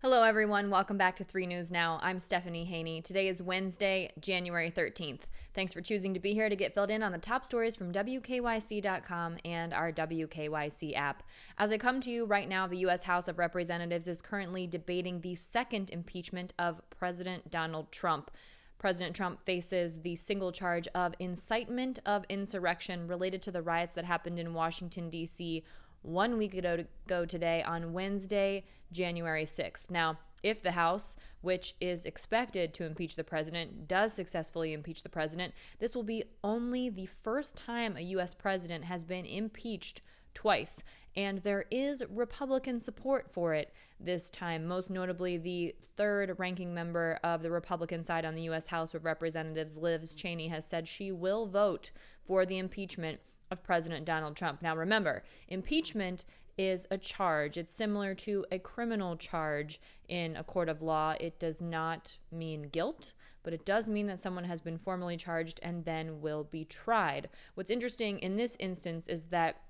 Hello, everyone. Welcome back to 3 News Now. I'm Stephanie Haney. Today is Wednesday, January 13th. Thanks for choosing to be here to get filled in on the top stories from WKYC.com and our WKYC app. As I come to you right now, the U.S. House of Representatives is currently debating the second impeachment of President Donald Trump. President Trump faces the single charge of incitement of insurrection related to the riots that happened in Washington, D.C. 1 week ago today on Wednesday, January 6th. Now, if the House, which is expected to impeach the president, does successfully impeach the president, this will be only the first time a U.S. president has been impeached twice, and there is Republican support for it this time. Most notably, the third ranking member of the Republican side on the U.S. House of Representatives, Liz Cheney, has said she will vote for the impeachment of President Donald Trump. Now, remember, impeachment is a charge. It's similar to a criminal charge in a court of law. It does not mean guilt, but it does mean that someone has been formally charged and then will be tried. What's interesting in this instance is that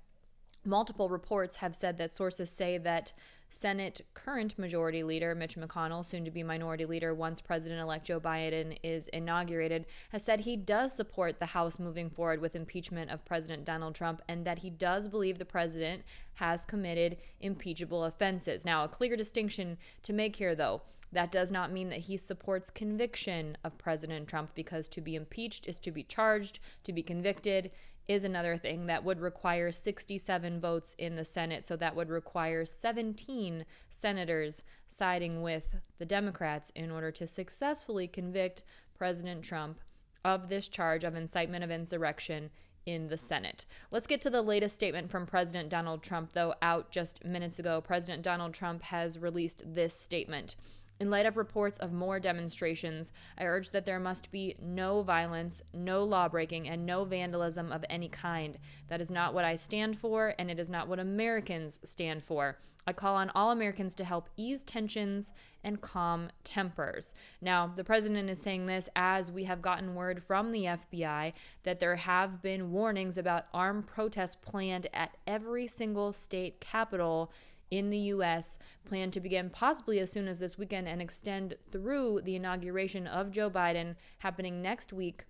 multiple reports have said that sources say that Senate current Majority Leader Mitch McConnell, soon to be Minority Leader once President-elect Joe Biden is inaugurated, has said he does support the House moving forward with impeachment of President Donald Trump and that he does believe the president has committed impeachable offenses. Now, a clear distinction to make here, though. That does not mean that he supports conviction of President Trump, because to be impeached is to be charged, to be convicted is another thing that would require 67 votes in the Senate. So that would require 17 senators siding with the Democrats in order to successfully convict President Trump of this charge of incitement of insurrection in the Senate. Let's get to the latest statement from President Donald Trump, though, out just minutes ago. President Donald Trump has released this statement. In light of reports of more demonstrations, I urge that there must be no violence, no lawbreaking, and no vandalism of any kind. That is not what I stand for, and it is not what Americans stand for. I call on all Americans to help ease tensions and calm tempers. Now, the president is saying this as we have gotten word from the FBI that there have been warnings about armed protests planned at every single state capital in the U.S., planned to begin possibly as soon as this weekend and extend through the inauguration of Joe Biden happening next week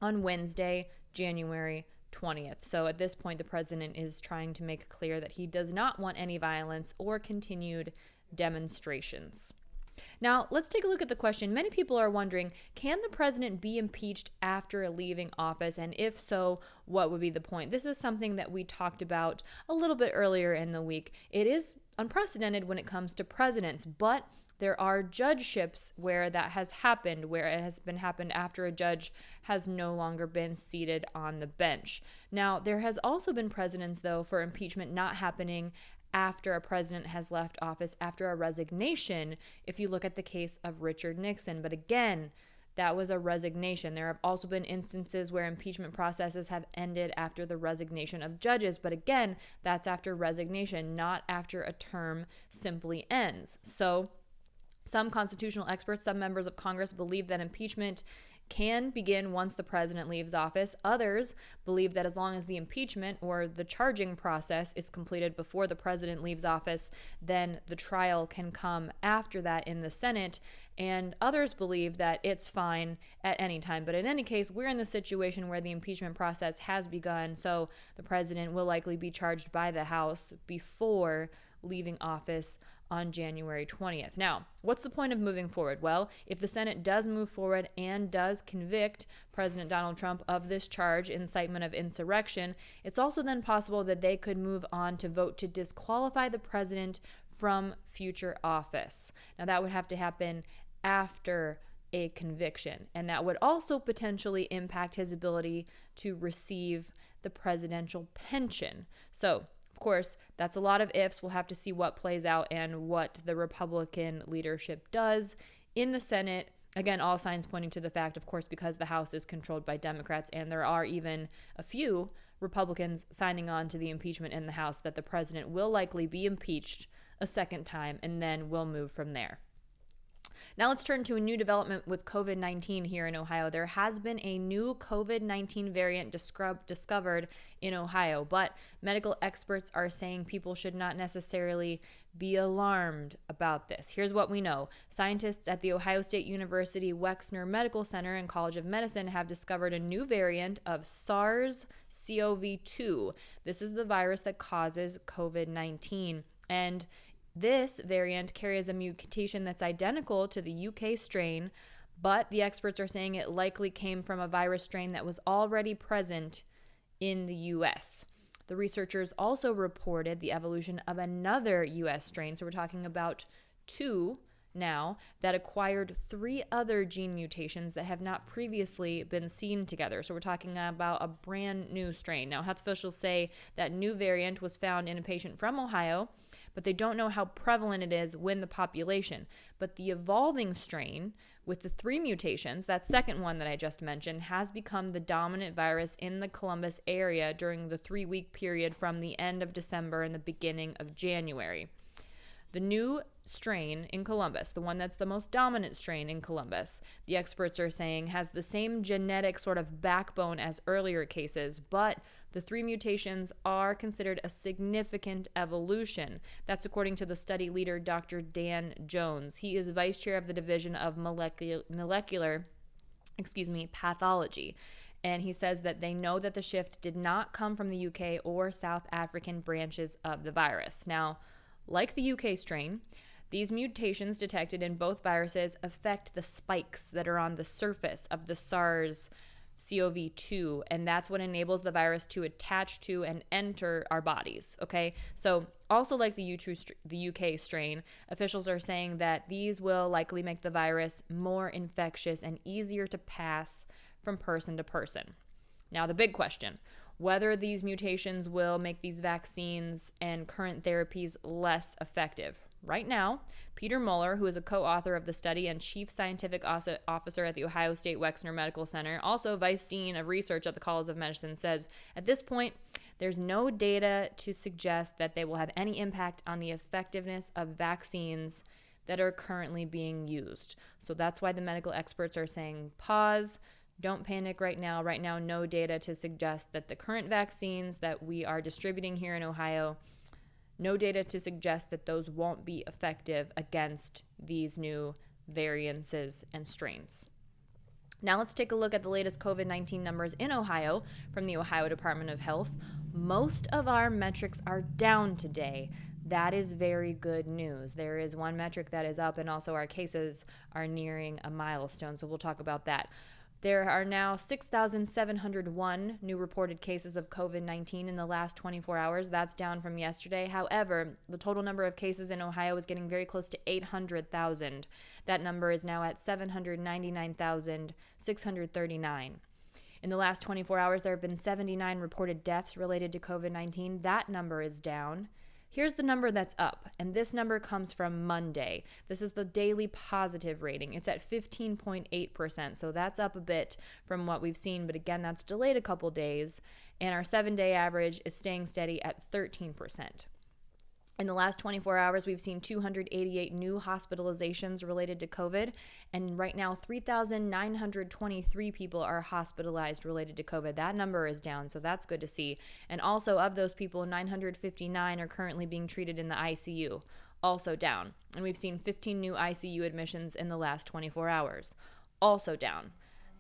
on Wednesday, January 20th. So at this point, the president is trying to make clear that he does not want any violence or continued demonstrations. Now, let's take a look at the question. Many people are wondering, can the president be impeached after leaving office? And if so, what would be the point? This is something that we talked about a little bit earlier in the week. It is unprecedented when it comes to presidents, but there are judgeships where that has happened, where it has been happened after a judge has no longer been seated on the bench. Now, there has also been precedents, though, for impeachment not happening after a president has left office, after a resignation, if you look at the case of Richard Nixon. But again, that was a resignation. There have also been instances where impeachment processes have ended after the resignation of judges. But again, that's after resignation, not after a term simply ends. So some constitutional experts, some members of Congress believe that impeachment can begin once the president leaves office. Others believe that as long as the impeachment or the charging process is completed before the president leaves office, then the trial can come after that in the Senate. And others believe that it's fine at any time. But in any case, we're in the situation where the impeachment process has begun, so the president will likely be charged by the House before leaving office on January 20th. Now, what's the point of moving forward? Well, if the Senate does move forward and does convict President Donald Trump of this charge, incitement of insurrection, it's also then possible that they could move on to vote to disqualify the president from future office. Now, that would have to happen after a conviction, and that would also potentially impact his ability to receive the presidential pension. So, of course, that's a lot of ifs. We'll have to see what plays out and what the Republican leadership does in the Senate. Again, all signs pointing to the fact, of course, because the House is controlled by Democrats and there are even a few Republicans signing on to the impeachment in the House, that the president will likely be impeached a second time and then we'll move from there. Now let's turn to a new development with COVID-19 here in Ohio. There has been a new COVID-19 variant discovered in Ohio, but medical experts are saying people should not necessarily be alarmed about this. Here's what we know. Scientists at the Ohio State University Wexner Medical Center and College of Medicine have discovered a new variant of SARS-CoV-2. This is the virus that causes COVID-19. And this variant carries a mutation that's identical to the UK strain, but the experts are saying it likely came from a virus strain that was already present in the US. The researchers also reported the evolution of another US strain, so we're talking about two now, that acquired 3 other gene mutations that have not previously been seen together. So we're talking about a brand new strain. Now, health officials say that new variant was found in a patient from Ohio, but they don't know how prevalent it is within the population. But the evolving strain with the 3 mutations, that second one that I just mentioned, has become the dominant virus in the Columbus area during the 3-week period from the end of December and the beginning of January. The new strain in Columbus, the one that's the most dominant strain in Columbus, the experts are saying has the same genetic sort of backbone as earlier cases, but the 3 mutations are considered a significant evolution. That's according to the study leader, Dr. Dan Jones. He is vice chair of the Division of Molecular Pathology. And he says that they know that the shift did not come from the UK or South African branches of the virus. Now, like the UK strain, these mutations detected in both viruses affect the spikes that are on the surface of the SARS-CoV-2, and that's what enables the virus to attach to and enter our bodies, okay? So also like the UK strain, officials are saying that these will likely make the virus more infectious and easier to pass from person to person. Now, the big question, whether these mutations will make these vaccines and current therapies less effective. Right now, Peter Muller, who is a co-author of the study and chief scientific officer at the Ohio State Wexner Medical Center, also vice dean of research at the College of Medicine, says, at this point, there's no data to suggest that they will have any impact on the effectiveness of vaccines that are currently being used. So that's why the medical experts are saying pause. Don't panic right now. Right now, no data to suggest that the current vaccines that we are distributing here in Ohio, no data to suggest that those won't be effective against these new variances and strains. Now let's take a look at the latest COVID-19 numbers in Ohio from the Ohio Department of Health. Most of our metrics are down today. That is very good news. There is one metric that is up, and also our cases are nearing a milestone, so we'll talk about that. There are now 6,701 new reported cases of COVID-19 in the last 24 hours. That's down from yesterday. However, the total number of cases in Ohio is getting very close to 800,000. That number is now at 799,639. In the last 24 hours, there have been 79 reported deaths related to COVID-19. That number is down. Here's the number that's up, and this number comes from Monday. This is the daily positive rating. It's at 15.8%, so that's up a bit from what we've seen, but again, that's delayed a couple days, and our 7-day average is staying steady at 13%. In the last 24 hours, we've seen 288 new hospitalizations related to COVID, and right now 3,923 people are hospitalized related to COVID. That number is down, so that's good to see. And also of those people, 959 are currently being treated in the ICU, also down. And we've seen 15 new ICU admissions in the last 24 hours, also down.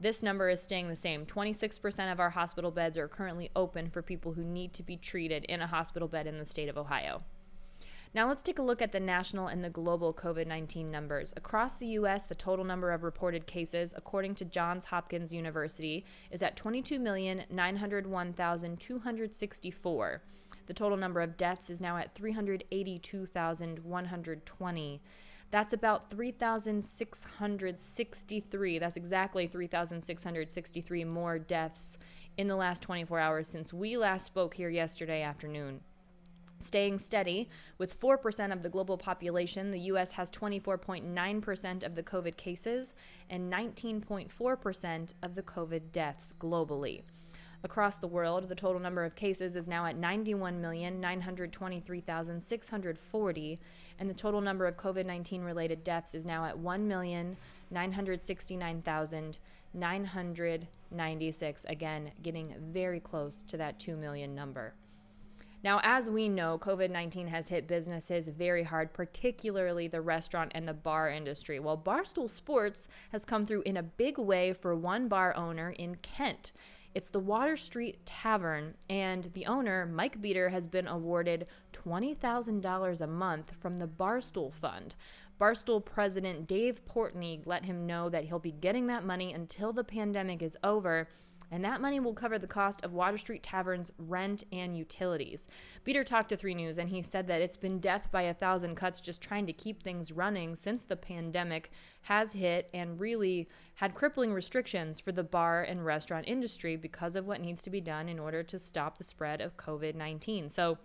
This number is staying the same. 26% of our hospital beds are currently open for people who need to be treated in a hospital bed in the state of Ohio. Now let's take a look at the national and the global COVID-19 numbers. Across the U.S., the total number of reported cases, according to Johns Hopkins University, is at 22,901,264. The total number of deaths is now at 382,120. That's about 3,663. That's exactly 3,663 more deaths in the last 24 hours since we last spoke here yesterday afternoon. Staying steady, with 4% of the global population, the U.S. has 24.9% of the COVID cases and 19.4% of the COVID deaths globally. Across the world, the total number of cases is now at 91,923,640, and the total number of COVID-19 related deaths is now at 1,969,996, again, getting very close to that 2 million number. Now, as we know, COVID-19 has hit businesses very hard, particularly the restaurant and the bar industry. Well, Barstool Sports has come through in a big way for one bar owner in Kent. It's the Water Street Tavern, and the owner, Mike Beater, has been awarded $20,000 a month from the Barstool Fund. Barstool president Dave Portney let him know that he'll be getting that money until the pandemic is over, and that money will cover the cost of Water Street Tavern's rent and utilities. Beater talked to 3 News, and he said that it's been death by 1,000 cuts just trying to keep things running since the pandemic has hit and really had crippling restrictions for the bar and restaurant industry because of what needs to be done in order to stop the spread of COVID-19. So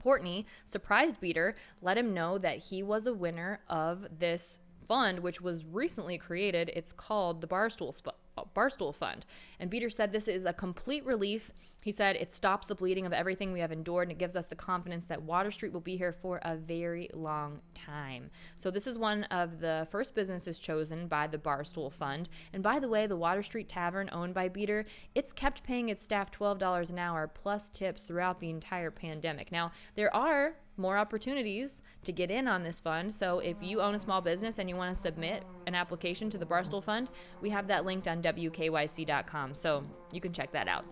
Portney surprised Beater, let him know that he was a winner of this fund, which was recently created. It's called the Barstool Fund. And Beater said this is a complete relief. He said it stops the bleeding of everything we have endured, and it gives us the confidence that Water Street will be here for a very long time. So this is one of the first businesses chosen by the Barstool Fund. And by the way, the Water Street Tavern, owned by Beater, it's kept paying its staff $12 an hour plus tips throughout the entire pandemic. Now, there are more opportunities to get in on this fund. So if you own a small business and you want to submit an application to the Barstool Fund, we have that linked on WKYC.com. So you can check that out.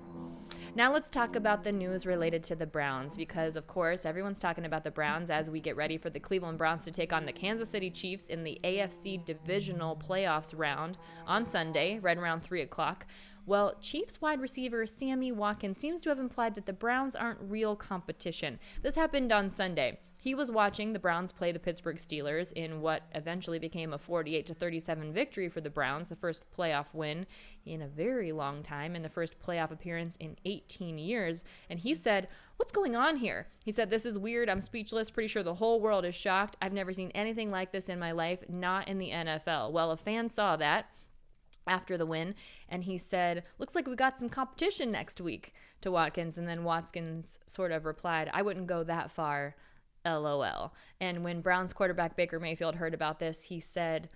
Now let's talk about the news related to the Browns, because of course everyone's talking about the Browns as we get ready for the Cleveland Browns to take on the Kansas City Chiefs in the AFC Divisional Playoffs round on Sunday, right around 3 o'clock. Well, Chiefs wide receiver Sammy Watkins seems to have implied that the Browns aren't real competition. This happened on Sunday. He was watching the Browns play the Pittsburgh Steelers in what eventually became a 48-37 victory for the Browns, the first playoff win in a very long time and the first playoff appearance in 18 years. And he said, "What's going on here?" He said, "This is weird. I'm speechless. Pretty sure the whole world is shocked. I've never seen anything like this in my life, not in the NFL." Well, a fan saw that after the win, and he said, "Looks like we got some competition next week," to Watkins. And then Watkins sort of replied, "I wouldn't go that far, LOL." And when Browns quarterback Baker Mayfield heard about this, he said,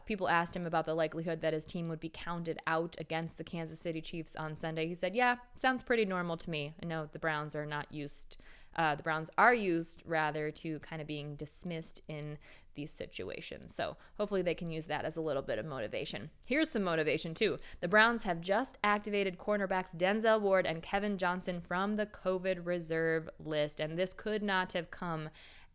people asked him about the likelihood that his team would be counted out against the Kansas City Chiefs on Sunday. He said, "Yeah, sounds pretty normal to me. I know the Browns are not used. The Browns are used rather to kind of being dismissed in these situations." So hopefully they can use that as a little bit of motivation. Here's some motivation too. The Browns have just activated cornerbacks Denzel Ward and Kevin Johnson from the COVID reserve list, and this could not have come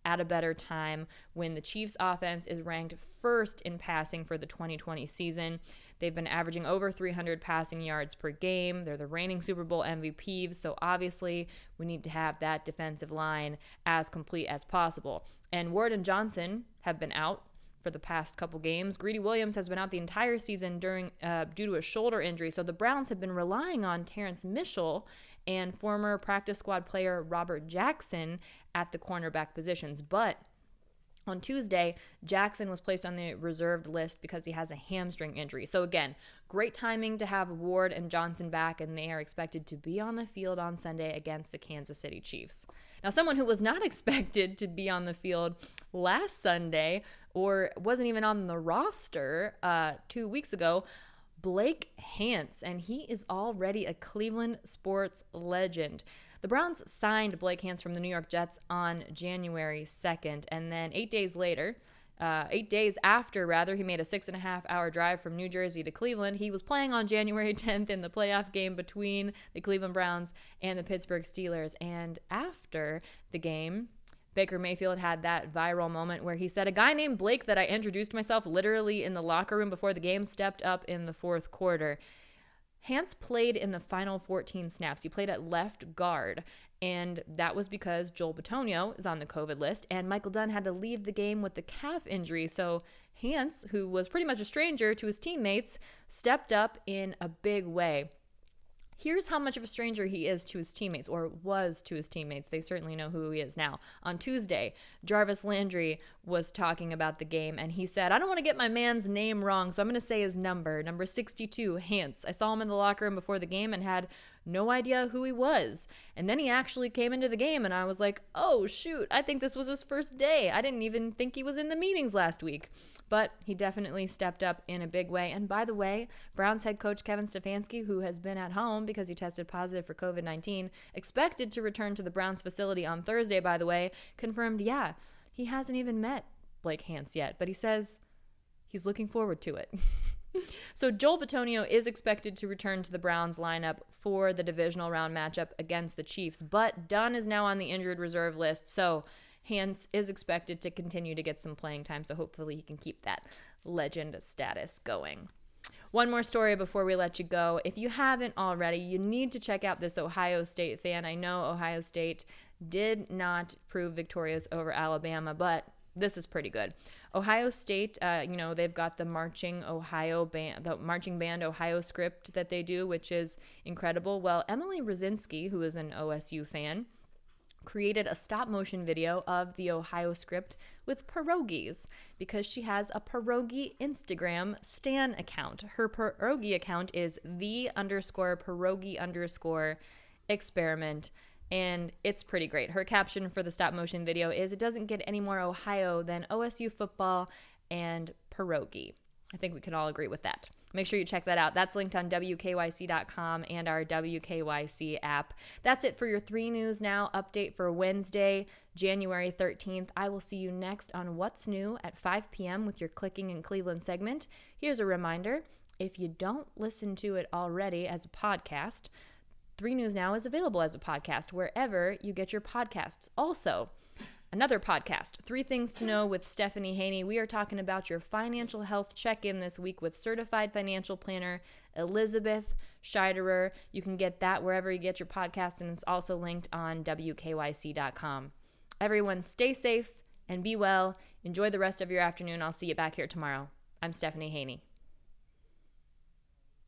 at a better time when the Chiefs offense is ranked first in passing for the 2020 season. They've been averaging over 300 passing yards per game. They're the reigning Super Bowl MVPs, so obviously we need to have that defensive line as complete as possible. And Ward and Johnson have been out for the past couple games. Greedy Williams has been out the entire season due to a shoulder injury, so the Browns have been relying on Terrence Mitchell and former practice squad player Robert Jackson at the cornerback positions. But on Tuesday, Jackson was placed on the reserved list because he has a hamstring injury. So again, great timing to have Ward and Johnson back, and they are expected to be on the field on Sunday against the Kansas City Chiefs. Now, someone who was not expected to be on the field last Sunday or wasn't even on the roster 2 weeks ago, Blake Hance, and he is already a Cleveland sports legend. The Browns signed Blake Hance from the New York Jets on January 2nd, and then 8 days after, he made a 6.5-hour drive from New Jersey to Cleveland. He was playing on January 10th in the playoff game between the Cleveland Browns and the Pittsburgh Steelers. And after the game, Baker Mayfield had that viral moment where he said, "A guy named Blake that I introduced myself literally in the locker room before the game stepped up in the fourth quarter." Hance played in the final 14 snaps. He played at left guard, and that was because Joel Bitonio is on the COVID list, and Michael Dunn had to leave the game with the calf injury. So Hance, who was pretty much a stranger to his teammates, stepped up in a big way. Here's how much of a stranger he is to his teammates, or was to his teammates. They certainly know who he is now. On Tuesday, Jarvis Landry was talking about the game, and he said, "I don't want to get my man's name wrong, so I'm going to say his number 62, Hance. I saw him in the locker room before the game and had no idea who he was. And then he actually came into the game, and I was like, oh, shoot, I think this was his first day. I didn't even think he was in the meetings last week. But he definitely stepped up in a big way. And by the way, Browns head coach Kevin Stefanski, who has been at home because he tested positive for COVID-19, expected to return to the Browns facility on Thursday, by the way, confirmed, he hasn't even met Blake Hance yet, but he says he's looking forward to it. So Joel Bitonio is expected to return to the Browns lineup for the divisional round matchup against the Chiefs, but Dunn is now on the injured reserve list, so Hance is expected to continue to get some playing time, so hopefully he can keep that legend status going. One more story before we let you go. If you haven't already, you need to check out this Ohio State fan. I know Ohio State did not prove victorious over Alabama, but this is pretty good. Ohio State, they've got the marching band Ohio script that they do, which is incredible. Well, Emily Rosinski, who is an OSU fan, created a stop-motion video of the Ohio script with pierogis because she has a pierogi Instagram stan account. Her pierogi account is _pierogi_experiment, and it's pretty great. Her caption for the stop-motion video is, "It doesn't get any more Ohio than OSU football and pierogi." I think we can all agree with that. Make sure you check that out. That's linked on WKYC.com and our WKYC app. That's it for your 3 News Now update for Wednesday, January 13th. I will see you next on What's New at 5 p.m. with your Clicking in Cleveland segment. Here's a reminder. If you don't listen to it already as a podcast, 3 News Now is available as a podcast wherever you get your podcasts. Also, another podcast, 3 Things to Know with Stephanie Haney. We are talking about your financial health check-in this week with certified financial planner Elizabeth Scheiderer. You can get that wherever you get your podcast, and it's also linked on WKYC.com. Everyone, stay safe and be well. Enjoy the rest of your afternoon. I'll see you back here tomorrow. I'm Stephanie Haney.